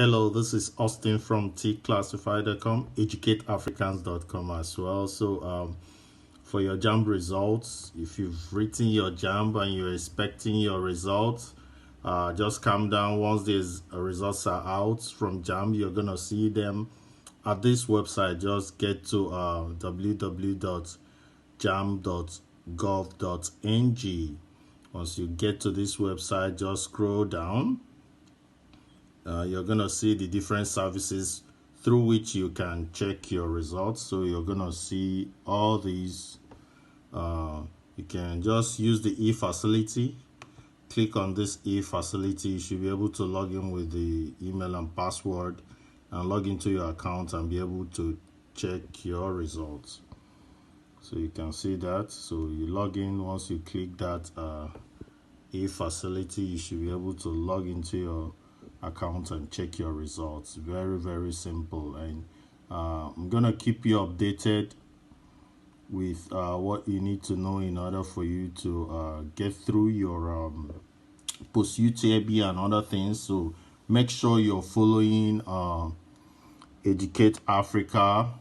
Hello, this is Austin from Tclassified.com, educateafricans.com as well. So for your Jamb results, if you've written your Jamb and you're expecting your results, just calm down. Once these results are out from Jamb, you're gonna see them at this website. Just get to www.jamb.gov.ng. Once you get to this website, just scroll down. You're gonna see the different services through which you can check your results. So you're gonna see all these. You can just use the e-facility. Click on this e-facility. You should be able to log in with the email and password and log into your account and be able to check your results. So you can see that. So you log in. Once you click that e-facility, you should be able to log into your account and check your results. Very simple. And I'm gonna keep you updated with what you need to know in order for you to get through your post UTAB and other things. So make sure you're following Educate Africa.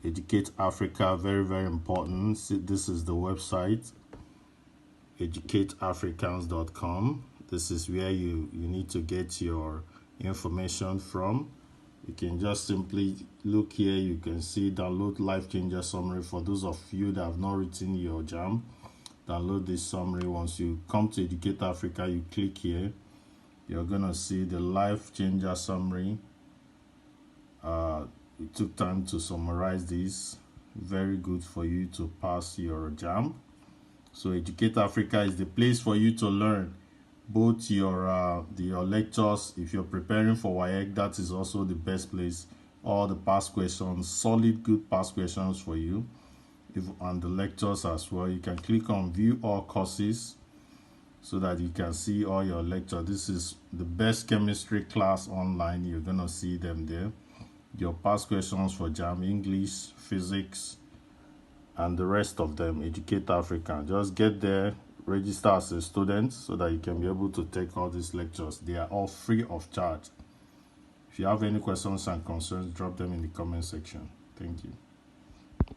Educate Africa, very important. See, this is the website, educateafricans.com. This is where you need to get your information from. You can just simply look here. You can see download life changer summary. For those of you that have not written your Jamb, download this summary. Once you come to Educate Africa, you click here. You're gonna see the life changer summary. It took time to summarize this. Very good for you to pass your Jamb. So Educate Africa is the place for you to learn both your lectures. If you're preparing for WAEC, that is also the best place. All the past questions, solid good past questions for you, and the lectures as well. You can click on view all courses so that you can see all your lectures. This is the best chemistry class online. You're gonna see them there. Your past questions for Jamb, English, physics, and the rest of them. Educate Africa. Just get there, register as a student so that you can be able to take all these lectures. They are all free of charge. If you have any questions and concerns, drop them in the comment section. Thank you.